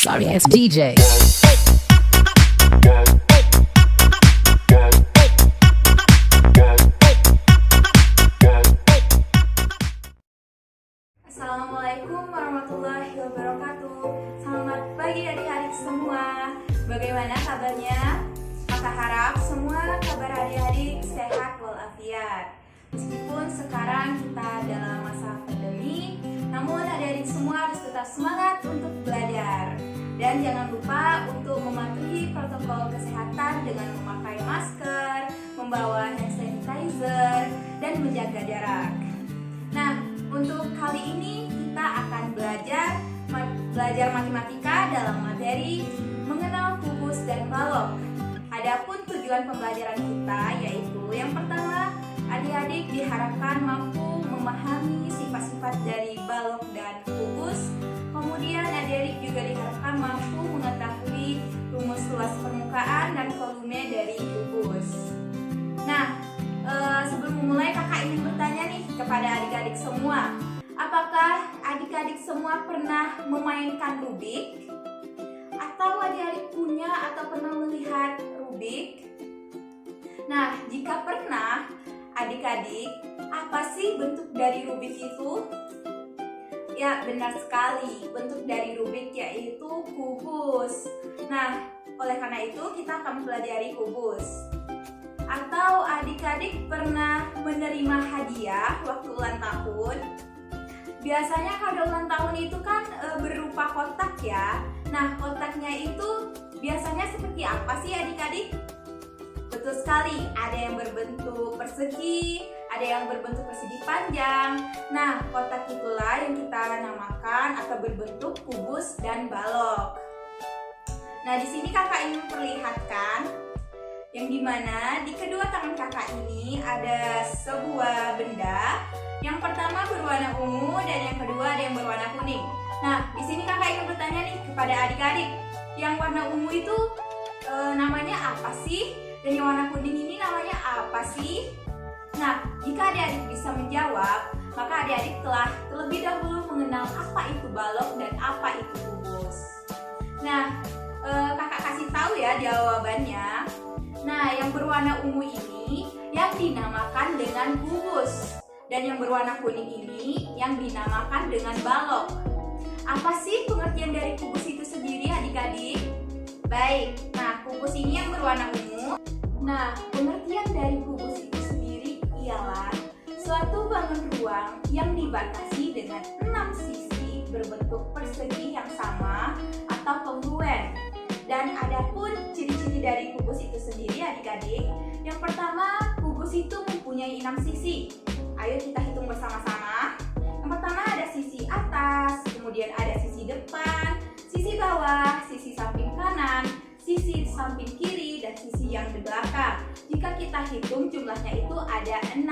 Sorry ass DJ. Assalamualaikum warahmatullahi wabarakatuh. Selamat pagi adik-adik semua. Bagaimana kabarnya? Kakak harap semua kabar adik-adik sehat walafiat. Meskipun sekarang kita dalam masa pandemi, namun adik-adik semua harus tetap semangat untuk belajar. Dan jangan lupa untuk mematuhi protokol kesehatan dengan memakai masker, membawa hand sanitizer, dan menjaga jarak. Nah, untuk kali ini kita akan belajar matematika dalam materi mengenal kubus dan balok. Adapun tujuan pembelajaran kita yaitu yang pertama, adik-adik diharapkan mampu memahami sifat-sifat dari balok dan kubus. Kemudian adik-adik juga diharapkan mampu mengetahui rumus luas permukaan dan volume dari kubus. Nah, sebelum memulai kakak ingin bertanya nih kepada adik-adik semua. Apakah adik-adik semua pernah memainkan Rubik? Atau adik-adik punya atau pernah melihat Rubik? Nah, jika pernah, adik-adik, apa sih bentuk dari Rubik itu? Ya, benar sekali. Bentuk dari Rubik yaitu kubus. Nah, oleh karena itu kita akan mempelajari kubus. Atau adik-adik pernah menerima hadiah waktu ulang tahun? Biasanya kado ulang tahun itu kan berupa kotak ya. Nah, kotaknya itu biasanya seperti apa sih adik-adik? Betul sekali, ada yang berbentuk persegi, ada yang berbentuk persegi panjang. Nah, kotak itulah yang kita namakan atau berbentuk kubus dan balok. Nah, di sini kakak ingin memperlihatkan yang dimana di kedua tangan kakak ini ada sebuah benda. Yang pertama berwarna ungu dan yang kedua ada yang berwarna kuning. Nah, di sini kakak ingin bertanya nih kepada adik-adik, yang warna ungu itu namanya apa sih? Dan yang warna kuning ini namanya apa sih? Nah, jika adik-adik bisa menjawab, maka adik-adik telah terlebih dahulu mengenal apa itu balok dan apa itu kubus. Nah, kakak kasih tahu ya jawabannya. Nah, yang berwarna ungu ini yang dinamakan dengan kubus. Dan yang berwarna kuning ini yang dinamakan dengan balok. Apa sih pengertian dari kubus itu sendiri adik-adik? Baik, nah kubus ini yang berwarna ungu. Nah, pengertian dari kubus itu sendiri ialah suatu bangun ruang yang dibatasi dengan 6 sisi berbentuk persegi yang sama atau kongruen. Dan adapun ciri-ciri dari kubus itu sendiri adik-adik, yang pertama, kubus itu mempunyai 6 sisi. Ayo kita hitung bersama-sama. Yang pertama ada sisi atas, kemudian ada sisi depan, sisi bawah, sisi samping kanan, sisi samping kiri, dan sisi yang di belakang. Jika kita hitung jumlahnya itu ada 6.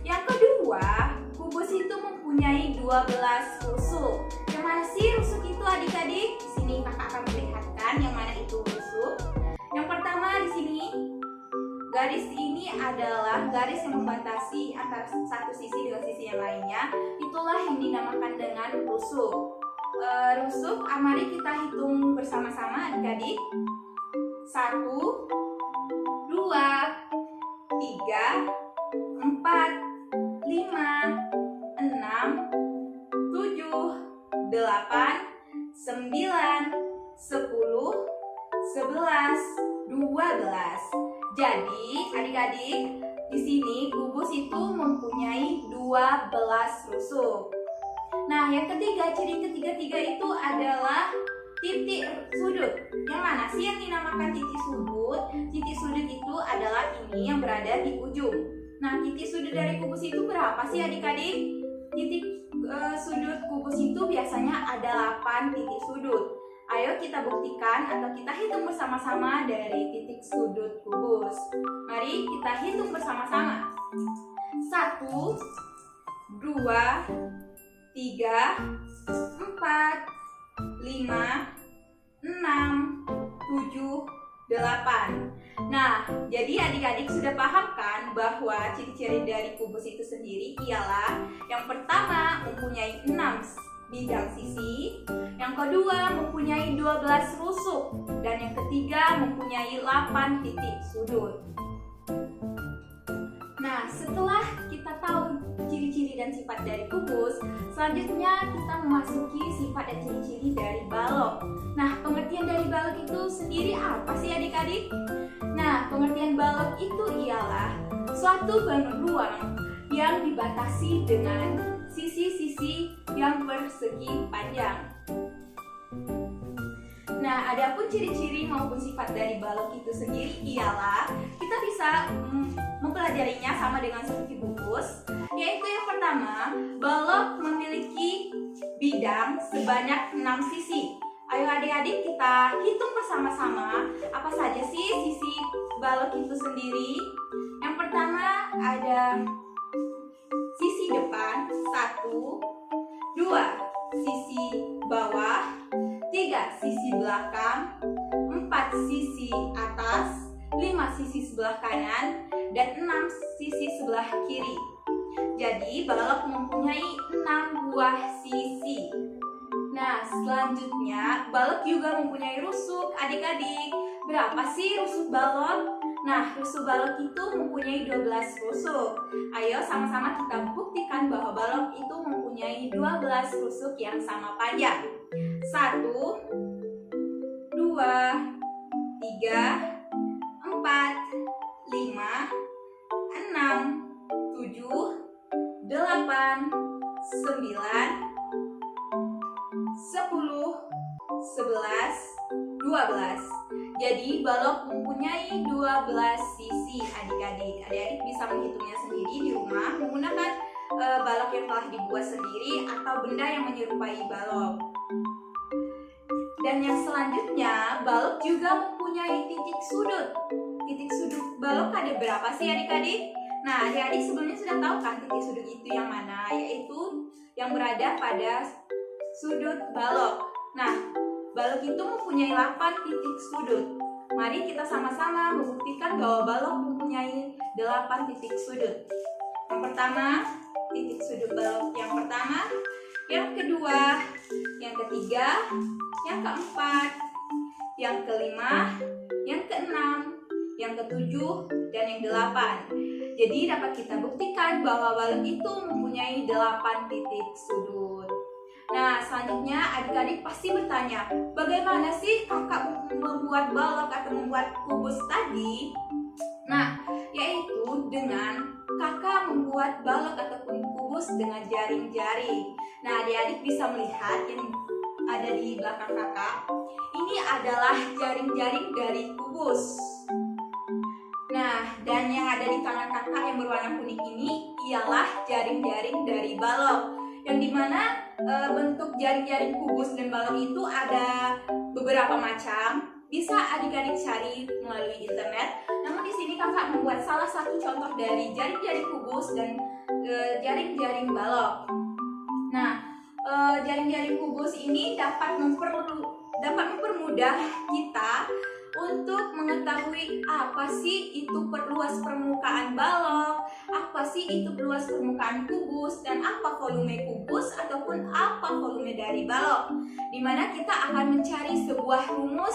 Yang kedua, kubus itu mempunyai 12 rusuk. Yang mana sih rusuk itu adik-adik? Di sini kakak akan melihatkan yang mana itu rusuk. Yang pertama di sini, garis ini adalah garis yang membatasi antara satu sisi dengan sisi yang lainnya. Itulah yang dinamakan dengan rusuk. Rusuk, mari kita hitung bersama-sama adik-adik. 1, 2, 3, 4, 5, 6, 7, 8, 9, 10, 11, 12. Jadi, adik-adik, di sini kubus itu mempunyai 12 rusuk. Nah, yang ketiga, ciri ketiga itu adalah titik sudut. Yang mana sih yang dinamakan titik sudut? Titik sudut itu adalah ini yang berada di ujung. Nah, titik sudut dari kubus itu berapa sih adik-adik? Titik sudut kubus itu biasanya ada 8 titik sudut. Ayo kita buktikan atau kita hitung bersama-sama dari titik sudut kubus. Mari kita hitung bersama-sama. 1, 2, 3, 4, 5, 6, 7, 8. Nah, jadi adik-adik sudah paham kan bahwa ciri-ciri dari kubus itu sendiri ialah yang pertama mempunyai 6 bidang sisi. Yang kedua mempunyai 12 rusuk. Dan yang ketiga mempunyai 8 titik sudut. Nah, setelah kita tahu ciri-ciri dan sifat dari kubus, selanjutnya kita memasuki sifat dan ciri-ciri dari balok. Nah, pengertian dari balok itu sendiri apa sih adik-adik? Nah, pengertian balok itu ialah suatu bangun ruang yang dibatasi dengan sisi-sisi yang persegi panjang. Nah, adapun ciri-ciri maupun sifat dari balok itu sendiri ialah kita bisa mempelajarinya sama dengan seperti kubus, yaitu yang pertama, balok memiliki bidang sebanyak 6 sisi. Ayo adik-adik kita hitung bersama-sama apa saja sih sisi balok itu sendiri. Yang pertama ada sisi depan 1, 2 sisi bawah, 3 sisi belakang, 4 sisi atas, 5 sisi sebelah kanan, dan 6 sisi sebelah kiri. Jadi balok mempunyai 6 buah sisi. Nah, selanjutnya balok juga mempunyai rusuk. Adik-adik, berapa sih rusuk balok? Nah, rusuk balok itu mempunyai 12 rusuk. Ayo sama-sama kita buktikan bahwa balok itu mempunyai 12 rusuk yang sama panjang. 1, 2, 3, 4, 5, 6, 7, 8, 9, 10, 11, 12. Jadi balok mempunyai 12 sisi adik-adik. Adik-adik bisa menghitungnya sendiri di rumah menggunakan balok yang telah dibuat sendiri atau benda yang menyerupai balok. Dan yang selanjutnya, balok juga mempunyai titik sudut. Titik sudut balok ada berapa sih adik-adik? Nah, adik-adik sebelumnya sudah tahu kan titik sudut itu yang mana? Yaitu yang berada pada sudut balok. Nah, balok itu mempunyai 8 titik sudut. Mari kita sama-sama membuktikan bahwa balok mempunyai 8 titik sudut. Yang pertama, titik sudut balok yang pertama, yang kedua, yang ketiga, yang keempat, yang kelima, yang keenam, yang ketujuh, dan yang 8. Jadi dapat kita buktikan bahwa balok itu mempunyai 8 titik sudut. Nah, selanjutnya adik-adik pasti bertanya, bagaimana sih kakak membuat balok atau membuat kubus tadi? Nah, yaitu dengan kakak membuat balok ataupun kubus dengan jaring-jaring. Nah, adik-adik bisa melihat yang ada di belakang kakak. Ini adalah jaring-jaring dari kubus. Nah, dan yang ada di tangan kakak yang berwarna kuning ini ialah jaring-jaring dari balok. Yang dimana bentuk jaring-jaring kubus dan balok itu ada beberapa macam. Bisa adik-adik cari melalui internet. Namun di sini kakak membuat salah satu contoh dari jaring-jaring kubus dan jaring-jaring balok. Nah, jaring-jaring kubus ini dapat mempermudah kita untuk mengetahui apa sih itu perluas permukaan balok, apa sih itu perluas permukaan kubus, dan apa volume kubus ataupun apa volume dari balok. Dimana kita akan mencari sebuah rumus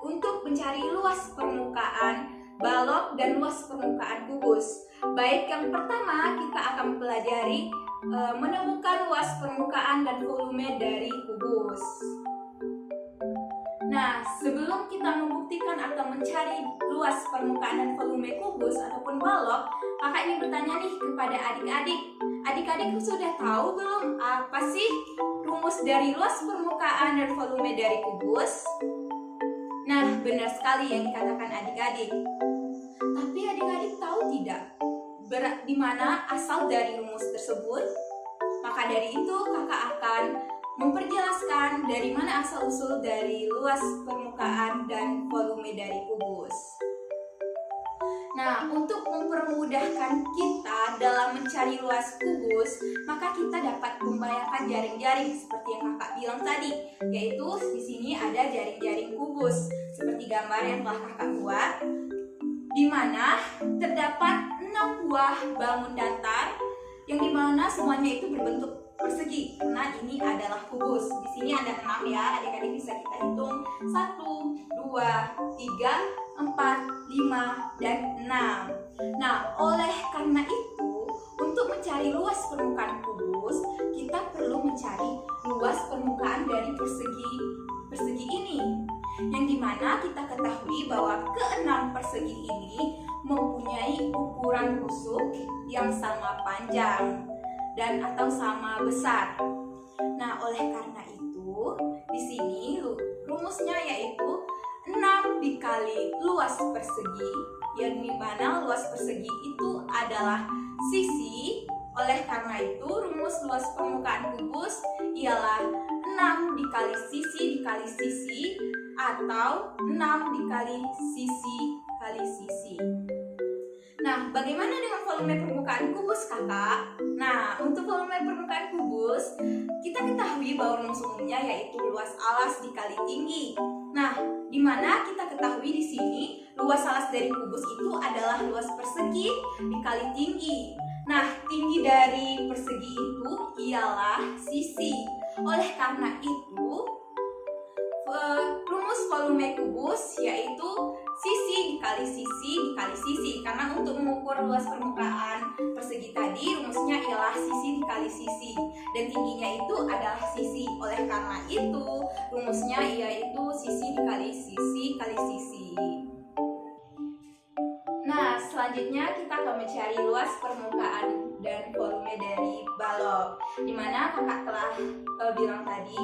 untuk mencari luas permukaan balok dan luas permukaan kubus. Baik, yang pertama kita akan mempelajari menemukan luas permukaan dan volume dari kubus. Nah, sebelum kita membuktikan atau mencari luas permukaan dan volume kubus ataupun balok, kakak ingin bertanya nih kepada adik-adik. Adik-adik sudah tahu belum apa sih rumus dari luas permukaan dan volume dari kubus? Nah, benar sekali yang dikatakan adik-adik. Tapi adik-adik tahu tidak di mana asal dari rumus tersebut? Maka dari itu kakak akan memperjelaskan dari mana asal-usul dari luas permukaan dan volume dari kubus. Nah, untuk mempermudahkan kita dalam mencari luas kubus, maka kita dapat membayangkan jaring-jaring seperti yang kakak bilang tadi, yaitu di sini ada jaring-jaring kubus seperti gambar yang telah kakak buat, di mana terdapat 6 buah bangun datar yang dimana semuanya itu berbentuk persegi karena ini adalah kubus. Di sini ada 6 ya, adik-adik bisa kita hitung 1, 2, 3, 4, 5, dan 6. Nah, oleh karena itu untuk mencari luas permukaan kubus, kita perlu mencari luas permukaan dari persegi ini. Yang dimana kita ketahui bahwa keenam persegi ini mempunyai ukuran rusuk yang sama panjang dan atau sama besar. Nah, oleh karena itu, di sini rumusnya yaitu 6 dikali luas persegi, yang dimana luas persegi itu adalah sisi. Oleh karena itu, rumus luas permukaan kubus ialah 6 dikali sisi atau 6 dikali sisi kali sisi. Nah, bagaimana dengan volume permukaan kubus, kakak? Nah, untuk volume permukaan kubus, kita ketahui bahwa rumus umumnya yaitu luas alas dikali tinggi. Nah, di mana kita ketahui di sini luas alas dari kubus itu adalah luas persegi dikali tinggi. Nah, tinggi dari persegi itu ialah sisi. Oleh karena itu, rumus volume kubus yaitu sisi dikali sisi. Karena untuk mengukur luas permukaan persegi tadi rumusnya ialah sisi dikali sisi dan tingginya itu adalah sisi. Oleh karena itu rumusnya yaitu sisi dikali sisi kali sisi. Nah, selanjutnya kita akan mencari luas permukaan dan volume dari balok. Dimana kakak telah bilang tadi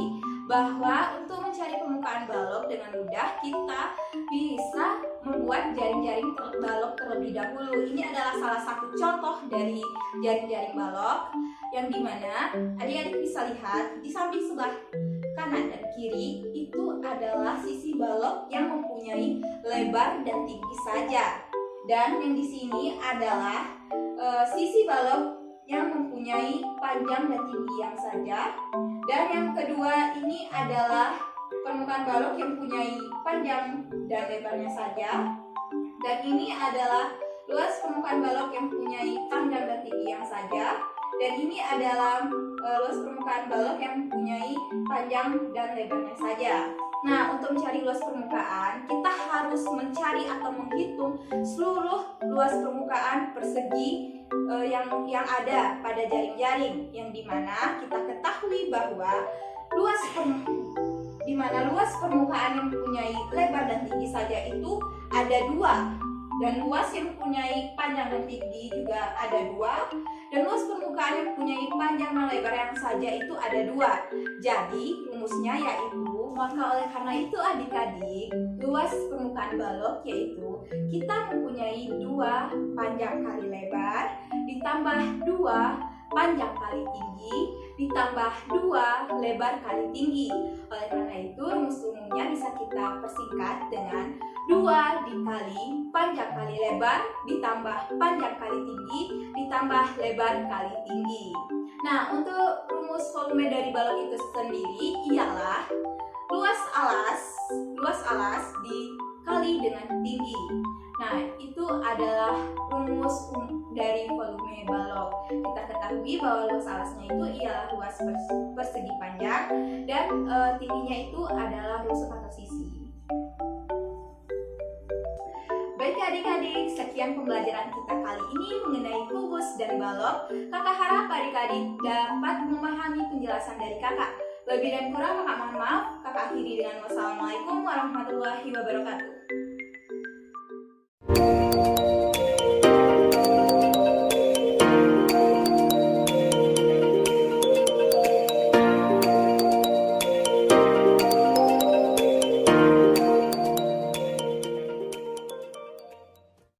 bahwa untuk mencari permukaan balok dengan mudah kita bisa membuat jaring-jaring balok terlebih dahulu. Ini adalah salah satu contoh dari jaring-jaring balok yang dimana adik-adik bisa lihat di samping sebelah kanan dan kiri itu adalah sisi balok yang mempunyai lebar dan tinggi saja. Dan yang di sini adalah sisi balok yang mempunyai panjang dan tinggi yang saja. Dan yang kedua ini adalah permukaan balok yang mempunyai panjang dan lebarnya saja. Dan ini adalah luas permukaan balok yang mempunyai panjang dan tinggi yang saja. Dan ini adalah luas permukaan balok yang mempunyai panjang dan lebarnya saja. Nah, untuk mencari luas permukaan, kita harus mencari atau menghitung seluruh luas permukaan persegi yang ada pada jaring-jaring, yang dimana kita ketahui bahwa luas permukaan yang mempunyai lebar dan tinggi saja itu ada 2, dan luas yang mempunyai panjang dan tinggi juga ada 2, dan luas permukaan yang mempunyai panjang dan lebar yang saja itu ada 2. Jadi rumusnya yaitu, maka oleh karena itu adik-adik, luas permukaan balok yaitu kita mempunyai 2 panjang kali lebar ditambah 2 panjang kali tinggi ditambah 2 lebar kali tinggi. Oleh karena itu rumus umumnya bisa kita persingkat dengan 2 dikali panjang kali lebar ditambah panjang kali tinggi ditambah lebar kali tinggi. Nah, untuk rumus volume dari balok itu sendiri ialah luas alas dikali dengan tinggi. Nah, itu adalah rumus dari volume balok. Kita ketahui bahwa luas alasnya itu ialah luas persegi panjang dan tingginya itu adalah rusuk atau sisi. Baik adik-adik, sekian pembelajaran kita kali ini mengenai kubus dan balok. Kakak harap adik-adik dapat memahami penjelasan dari kakak. Lebih dan kurang kakak mohon maaf. Kakak akhiri dengan wassalamualaikum warahmatullahi wabarakatuh.